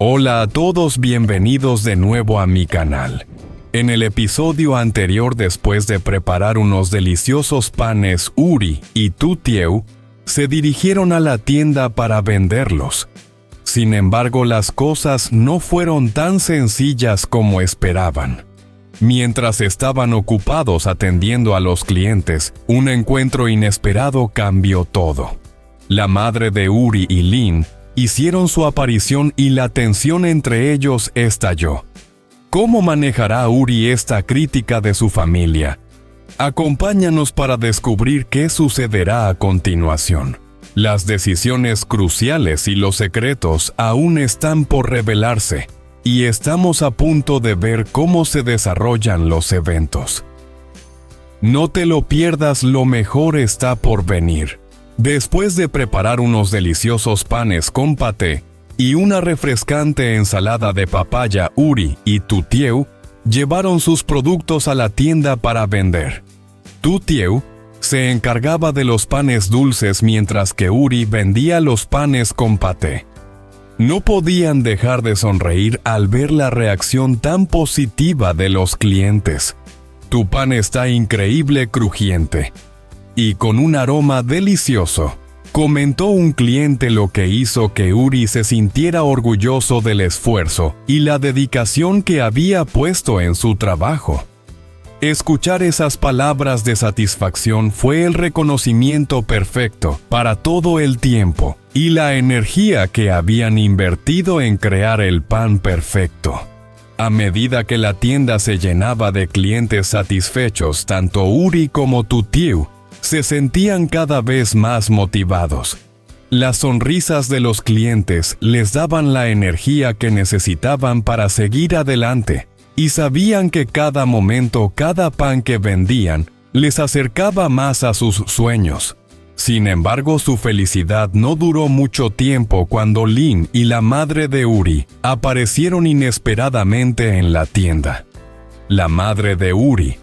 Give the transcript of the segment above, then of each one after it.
Hola a todos, bienvenidos de nuevo a mi canal. En el episodio anterior, después de preparar unos deliciosos panes Uri y Tutieu, se dirigieron a la tienda para venderlos. Sin embargo, las cosas no fueron tan sencillas como esperaban. Mientras estaban ocupados atendiendo a los clientes, un encuentro inesperado cambió todo. La madre de Uri y Lin hicieron su aparición y la tensión entre ellos estalló. ¿Cómo manejará Uri esta crítica de su familia? Acompáñanos para descubrir qué sucederá a continuación. Las decisiones cruciales y los secretos aún están por revelarse, y estamos a punto de ver cómo se desarrollan los eventos. No te lo pierdas, lo mejor está por venir. Después de preparar unos deliciosos panes con paté y una refrescante ensalada de papaya, Uri y Tutieu llevaron sus productos a la tienda para vender. Tutieu se encargaba de los panes dulces mientras que Uri vendía los panes con paté. No podían dejar de sonreír al ver la reacción tan positiva de los clientes. Tu pan está increíble, crujiente y con un aroma delicioso, comentó un cliente, lo que hizo que Uri se sintiera orgulloso del esfuerzo y la dedicación que había puesto en su trabajo. Escuchar esas palabras de satisfacción fue el reconocimiento perfecto para todo el tiempo y la energía que habían invertido en crear el pan perfecto. A medida que la tienda se llenaba de clientes satisfechos, tanto Uri como Tutieu se sentían cada vez más motivados. Las sonrisas de los clientes les daban la energía que necesitaban para seguir adelante, y sabían que cada momento, cada pan que vendían, les acercaba más a sus sueños. Sin embargo, su felicidad no duró mucho tiempo cuando Lin y la madre de Uri aparecieron inesperadamente en la tienda. La madre de Uri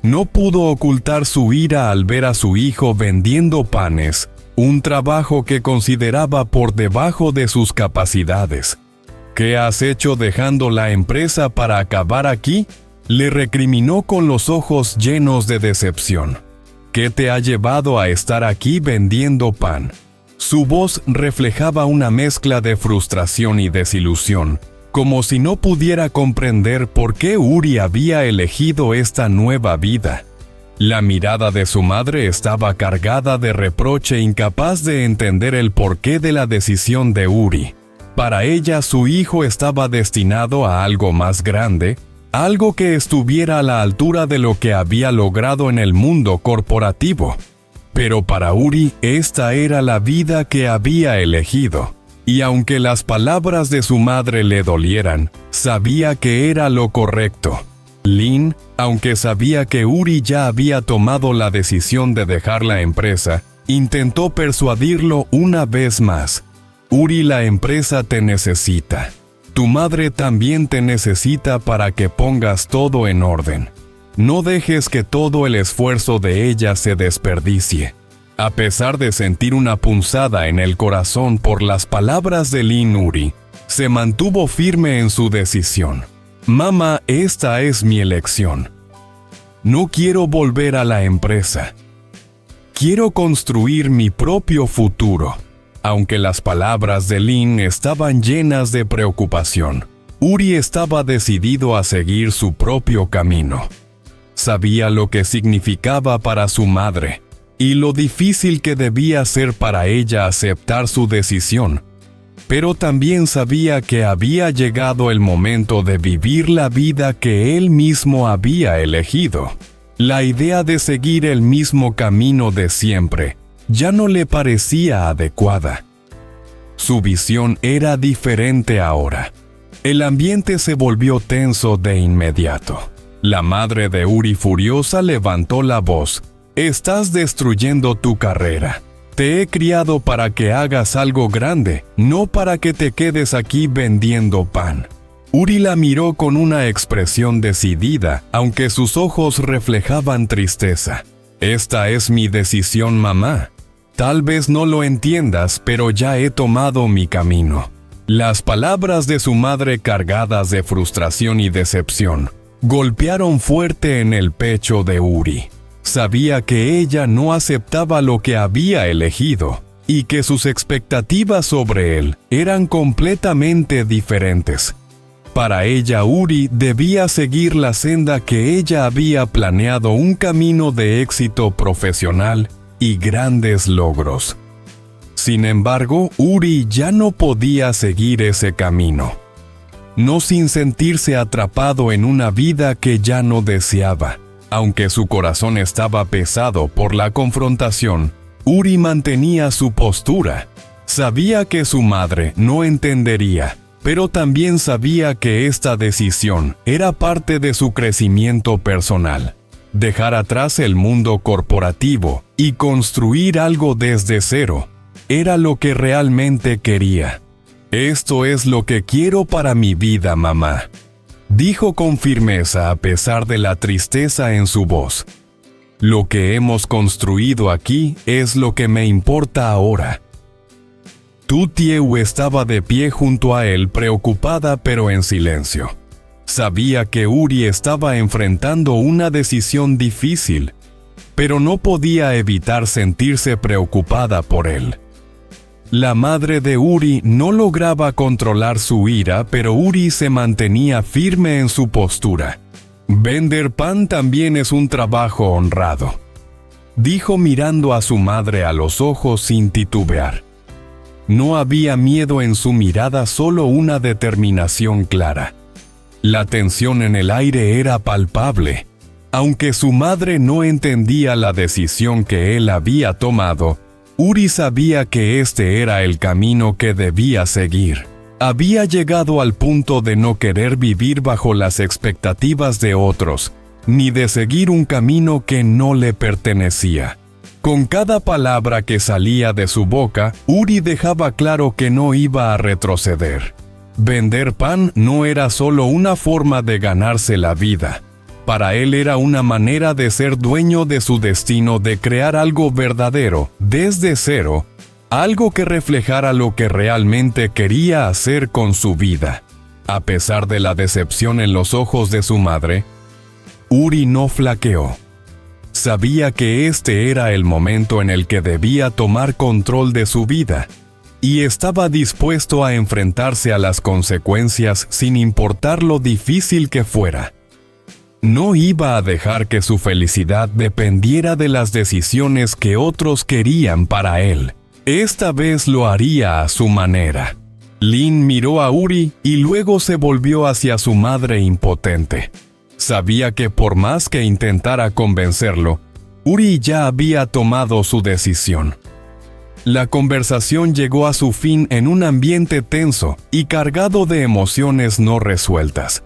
no pudo ocultar su ira al ver a su hijo vendiendo panes, un trabajo que consideraba por debajo de sus capacidades. ¿Qué has hecho dejando la empresa para acabar aquí?, le recriminó con los ojos llenos de decepción. ¿Qué te ha llevado a estar aquí vendiendo pan? Su voz reflejaba una mezcla de frustración y desilusión, como si no pudiera comprender por qué Uri había elegido esta nueva vida. La mirada de su madre estaba cargada de reproche, incapaz de entender el porqué de la decisión de Uri. Para ella, su hijo estaba destinado a algo más grande, algo que estuviera a la altura de lo que había logrado en el mundo corporativo. Pero para Uri, esta era la vida que había elegido. Y aunque las palabras de su madre le dolieran, sabía que era lo correcto. Lin, aunque sabía que Uri ya había tomado la decisión de dejar la empresa, intentó persuadirlo una vez más. Uri, la empresa te necesita. Tu madre también te necesita para que pongas todo en orden. No dejes que todo el esfuerzo de ella se desperdicie. A pesar de sentir una punzada en el corazón por las palabras de Lin, Uri se mantuvo firme en su decisión. Mamá, esta es mi elección. No quiero volver a la empresa. Quiero construir mi propio futuro. Aunque las palabras de Lin estaban llenas de preocupación, Uri estaba decidido a seguir su propio camino. Sabía lo que significaba para su madre y lo difícil que debía ser para ella aceptar su decisión, pero también sabía que había llegado el momento de vivir la vida que él mismo había elegido. La idea de seguir el mismo camino de siempre ya no le parecía adecuada. Su visión era diferente ahora. El ambiente se volvió tenso de inmediato. La madre de Uri, furiosa, levantó la voz. Estás destruyendo tu carrera. Te he criado para que hagas algo grande, no para que te quedes aquí vendiendo pan. Uri la miró con una expresión decidida, aunque sus ojos reflejaban tristeza. Esta es mi decisión, mamá. Tal vez no lo entiendas, pero ya he tomado mi camino. Las palabras de su madre, cargadas de frustración y decepción, golpearon fuerte en el pecho de Uri. Sabía que ella no aceptaba lo que había elegido y que sus expectativas sobre él eran completamente diferentes. Para ella, Uri debía seguir la senda que ella había planeado, un camino de éxito profesional y grandes logros. Sin embargo, Uri ya no podía seguir ese camino, no sin sentirse atrapado en una vida que ya no deseaba. Aunque su corazón estaba pesado por la confrontación, Uri mantenía su postura. Sabía que su madre no entendería, pero también sabía que esta decisión era parte de su crecimiento personal. Dejar atrás el mundo corporativo y construir algo desde cero era lo que realmente quería. «Esto es lo que quiero para mi vida, mamá», dijo con firmeza a pesar de la tristeza en su voz. «Lo que hemos construido aquí es lo que me importa ahora». Tu Tieu estaba de pie junto a él, preocupada pero en silencio. Sabía que Uri estaba enfrentando una decisión difícil, pero no podía evitar sentirse preocupada por él. La madre de Uri no lograba controlar su ira, pero Uri se mantenía firme en su postura. «Vender pan también es un trabajo honrado», dijo mirando a su madre a los ojos sin titubear. No había miedo en su mirada, solo una determinación clara. La tensión en el aire era palpable. Aunque su madre no entendía la decisión que él había tomado, Uri sabía que este era el camino que debía seguir. Había llegado al punto de no querer vivir bajo las expectativas de otros, ni de seguir un camino que no le pertenecía. Con cada palabra que salía de su boca, Uri dejaba claro que no iba a retroceder. Vender pan no era solo una forma de ganarse la vida. Para él era una manera de ser dueño de su destino, de crear algo verdadero, desde cero, algo que reflejara lo que realmente quería hacer con su vida. A pesar de la decepción en los ojos de su madre, Uri no flaqueó. Sabía que este era el momento en el que debía tomar control de su vida, y estaba dispuesto a enfrentarse a las consecuencias sin importar lo difícil que fuera. No iba a dejar que su felicidad dependiera de las decisiones que otros querían para él. Esta vez lo haría a su manera. Lin miró a Uri y luego se volvió hacia su madre impotente. Sabía que por más que intentara convencerlo, Uri ya había tomado su decisión. La conversación llegó a su fin en un ambiente tenso y cargado de emociones no resueltas.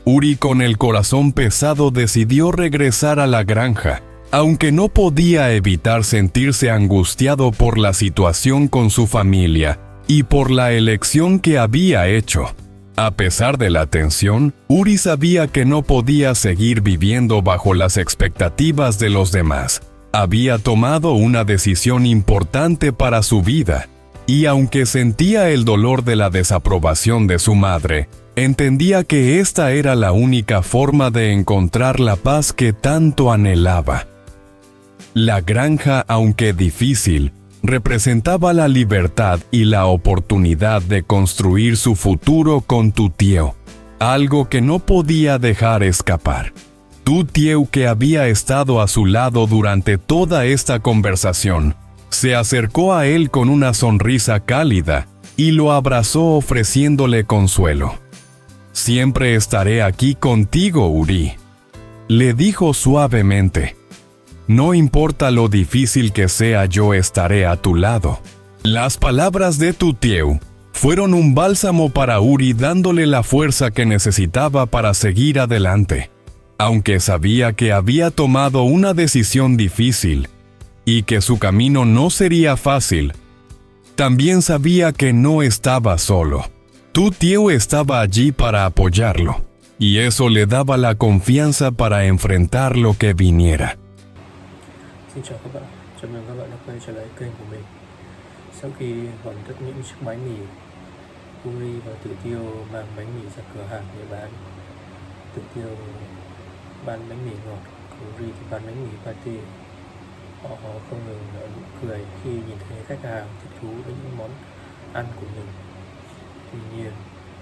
Uri, con el corazón pesado, decidió regresar a la granja, aunque no podía evitar sentirse angustiado por la situación con su familia y por la elección que había hecho. A pesar de la tensión, Uri sabía que no podía seguir viviendo bajo las expectativas de los demás. Había tomado una decisión importante para su vida, y aunque sentía el dolor de la desaprobación de su madre, entendía que esta era la única forma de encontrar la paz que tanto anhelaba. La granja, aunque difícil, representaba la libertad y la oportunidad de construir su futuro con Tu Tieu, algo que no podía dejar escapar. Tu Tieu, que había estado a su lado durante toda esta conversación, se acercó a él con una sonrisa cálida y lo abrazó ofreciéndole consuelo. «Siempre estaré aquí contigo, Uri», le dijo suavemente. «No importa lo difícil que sea, yo estaré a tu lado». Las palabras de Tu Tieu fueron un bálsamo para Uri, dándole la fuerza que necesitaba para seguir adelante. Aunque sabía que había tomado una decisión difícil y que su camino no sería fácil, también sabía que no estaba solo. Tu Tieu estaba allí para apoyarlo, y eso le daba la confianza para enfrentar lo que viniera. Xin chào các bạn, chào mừng các bạn đã quay trở lại kênh của mình. Sau khi hoàn tất những chiếc bánh mì Uri và Tử Tiêu mang bánh mì ra cửa hàng để bán. Tử Tiêu bán bánh mì ngọt, Uri thì bán bánh mì pate. Họ không ngừng nở nụ cười khi nhìn thấy khách hàng thích thú với những món ăn của mình. Tuy nhiên,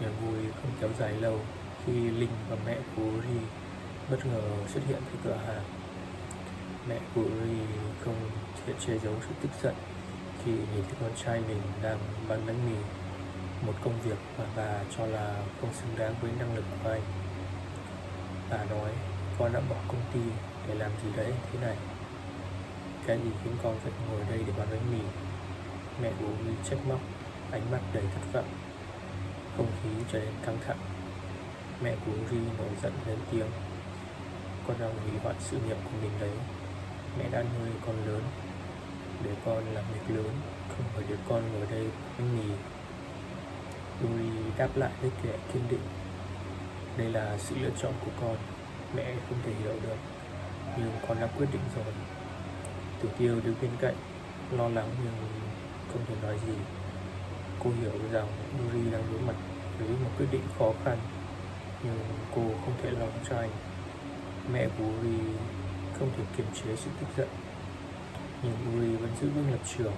niềm vui không kéo dài lâu khi Linh và mẹ của Uri bất ngờ xuất hiện tại cửa hàng. Mẹ của Uri không thể che giấu sự tức giận khi nhìn thấy con trai mình đang bán bánh mì, một công việc mà bà cho là không xứng đáng với năng lực của anh. Bà nói, con đã bỏ công ty để làm gì đấy thế này? Cái gì khiến con phải ngồi đây để bán bánh mì? Mẹ của Uri trách móc, ánh mắt đầy thất vọng. Không khí trở nên căng thẳng. Mẹ của Uri nổi giận lên tiếng, con đang hủy hoại sự nghiệp của mình đấy. Mẹ đã nuôi con lớn để con làm việc lớn, không phải để con ngồi đây bánh mì. Uri đáp lại với vẻ kiên định, đây là sự lựa chọn của con, mẹ không thể hiểu được, nhưng con đã quyết định rồi. Tử Tiêu đứng bên cạnh, lo lắng nhưng không thể nói gì. Cô hiểu rằng Uri đang đối mặt với một quyết định khó khăn, nhưng cô không thể lo cho anh. Mẹ của Uri không thể kiềm chế sự tức giận, nhưng Uri vẫn giữ vững lập trường.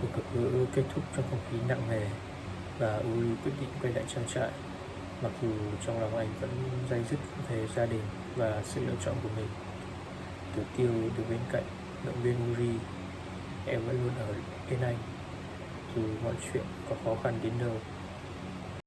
Cuộc gặp gỡ kết thúc trong không khí nặng nề và Uri quyết định quay lại trang trại, mặc dù trong lòng anh vẫn day dứt về gia đình và sự lựa chọn của mình. Tử Tiêu từ bên cạnh động viên Uri, em vẫn luôn ở bên anh, dù mọi chuyện có khó khăn đến đâu.